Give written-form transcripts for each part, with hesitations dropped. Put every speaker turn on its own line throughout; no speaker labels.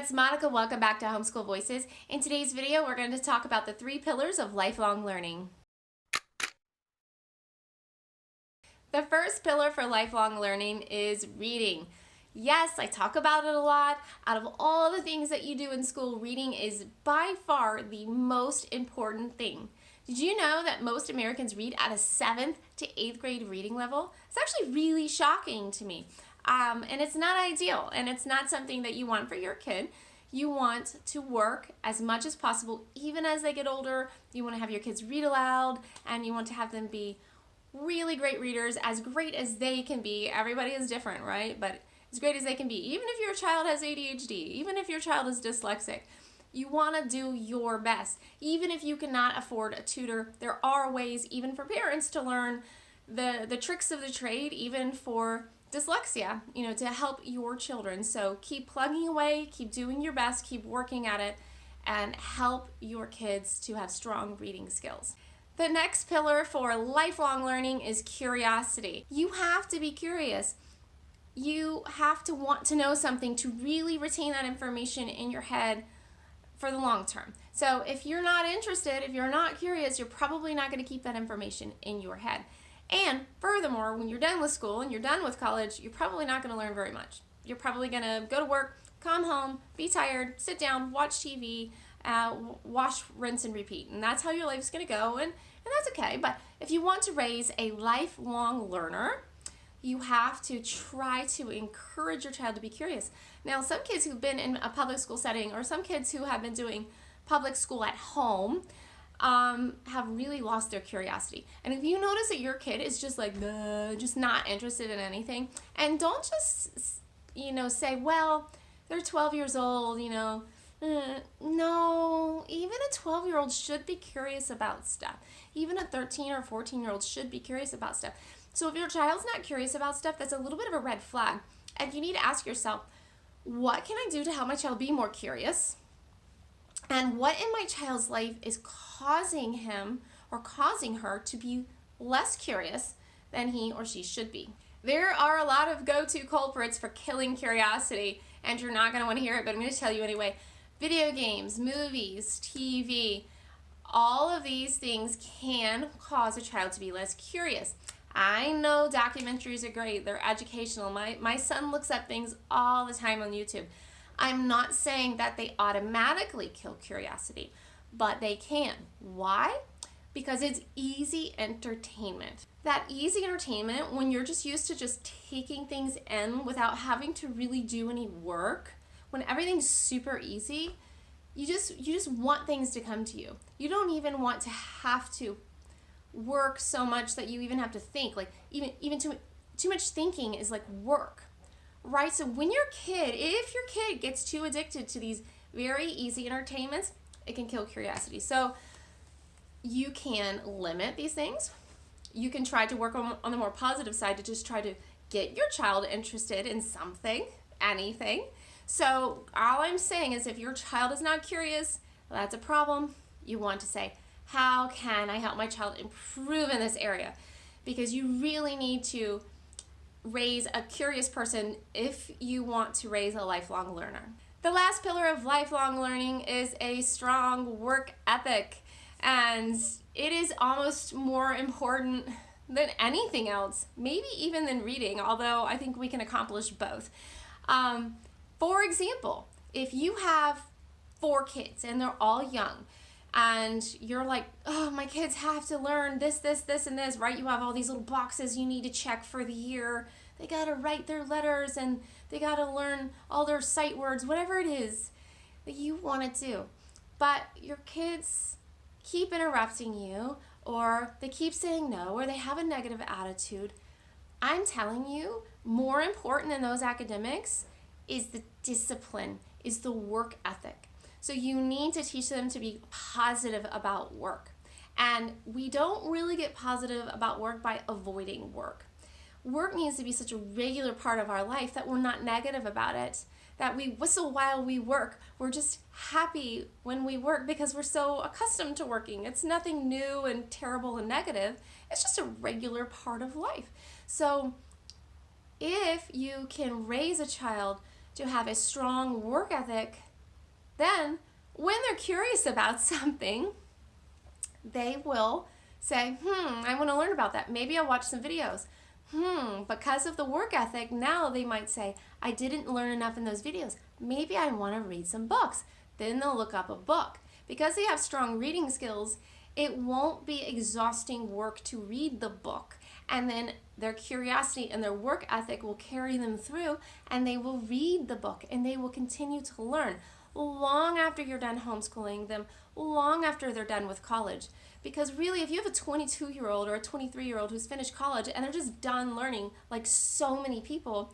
it's Monica. Welcome back to Homeschool Voices. In today's video, we're going to talk about the 3 pillars of lifelong learning. The first pillar for lifelong learning is reading. Yes, I talk about it a lot. Out of all the things that you do in school, reading is by far the most important thing. Did you know that most Americans read at a 7th to 8th grade reading level? It's actually really shocking to me. And it's not ideal, and it's not something that you want for your kid. You want to work as much as possible, even as they get older. You want to have your kids read aloud, and you want to have them be really great readers, as great as they can be. Everybody is different, right? But as great as they can be. Even if your child has ADHD, even if your child is dyslexic, you want to do your best. Even if you cannot afford a tutor, there are ways, even for parents, to learn the tricks of the trade, even for dyslexia, to help your children. So keep plugging away, keep doing your best, keep working at it, and help your kids to have strong reading skills. The next pillar for lifelong learning is curiosity. You have to be curious. You have to want to know something to really retain that information in your head for the long term. So if you're not interested, if you're not curious, you're probably not going to keep that information in your head. And furthermore, when you're done with school and you're done with college, you're probably not going to learn very much. You're probably going to go to work, come home, be tired, sit down, watch TV, wash, rinse, and repeat. And that's how your life is going to go, and that's okay. But if you want to raise a lifelong learner, you have to try to encourage your child to be curious. Now, some kids who've been in a public school setting, or some kids who have been doing public school at home, have really lost their curiosity. And if you notice that your kid is just like, just not interested in anything, and don't just, say, well, they're 12 years old, no, even a 12-year-old should be curious about stuff. Even a 13 or 14-year-old should be curious about stuff. So if your child's not curious about stuff, that's a little bit of a red flag. And you need to ask yourself, what can I do to help my child be more curious? And what in my child's life is causing him or causing her to be less curious than he or she should be? There are a lot of go-to culprits for killing curiosity, and you're not going to want to hear it, but I'm going to tell you anyway. Video games, movies, TV, all of these things can cause a child to be less curious. I know documentaries are great. They're educational. My son looks up things all the time on YouTube. I'm not saying that they automatically kill curiosity, but they can. Why? Because it's easy entertainment. That easy entertainment, when you're just used to just taking things in without having to really do any work, when everything's super easy, you just want things to come to you. You don't even want to have to work so much that you even have to think. Like even too much thinking is like work. Right? So when if your kid gets too addicted to these very easy entertainments, it can kill curiosity. So you can limit these things. You can try to work on the more positive side to just try to get your child interested in something, anything. So all I'm saying is if your child is not curious, that's a problem. You want to say, how can I help my child improve in this area? Because you really need to raise a curious person if you want to raise a lifelong learner. The last pillar of lifelong learning is a strong work ethic, and it is almost more important than anything else, maybe even than reading, although I think we can accomplish both. For example, if you have 4 kids and they're all young, and you're like, oh, my kids have to learn this, and this, right? You have all these little boxes you need to check for the year. They got to write their letters, and they got to learn all their sight words, whatever it is that you want to do. But your kids keep interrupting you, or they keep saying no, or they have a negative attitude. I'm telling you, more important than those academics is the discipline, is the work ethic. So you need to teach them to be positive about work. And we don't really get positive about work by avoiding work. Work needs to be such a regular part of our life that we're not negative about it, that we whistle while we work. We're just happy when we work because we're so accustomed to working. It's nothing new and terrible and negative. It's just a regular part of life. So if you can raise a child to have a strong work ethic, Then, when they're curious about something, they will say, I want to learn about that. Maybe I'll watch some videos. Because of the work ethic, now they might say, I didn't learn enough in those videos. Maybe I want to read some books. Then they'll look up a book. Because they have strong reading skills, it won't be exhausting work to read the book. And then their curiosity and their work ethic will carry them through, and they will read the book, and they will continue to learn long after you're done homeschooling them, long after they're done with college. Because really, if you have a 22-year-old or a 23-year-old who's finished college and they're just done learning, like so many people,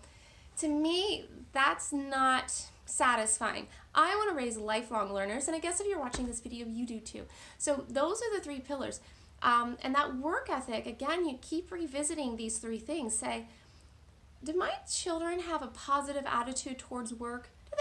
to me, that's not satisfying. I want to raise lifelong learners, and I guess if you're watching this video, you do too. So those are the 3 pillars. And that work ethic, again, you keep revisiting these 3 things. Say, do my children have a positive attitude towards work? Do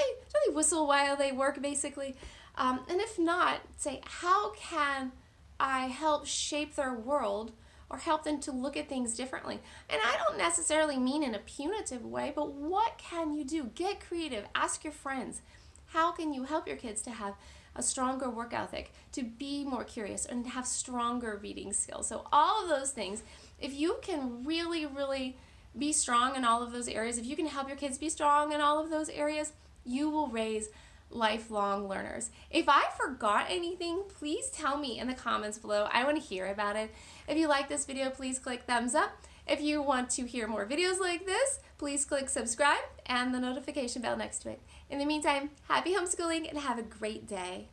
they whistle while they work, basically? And if not, say, how can I help shape their world or help them to look at things differently? And I don't necessarily mean in a punitive way, but what can you do? Get creative. Ask your friends. How can you help your kids to have a stronger work ethic, to be more curious, and have stronger reading skills? So all of those things, if you can really, really be strong in all of those areas, if you can help your kids be strong in all of those areas, you will raise lifelong learners. If I forgot anything, please tell me in the comments below. I want to hear about it. If you like this video, please click thumbs up. If you want to hear more videos like this, please click subscribe and the notification bell next to it. In the meantime, happy homeschooling and have a great day.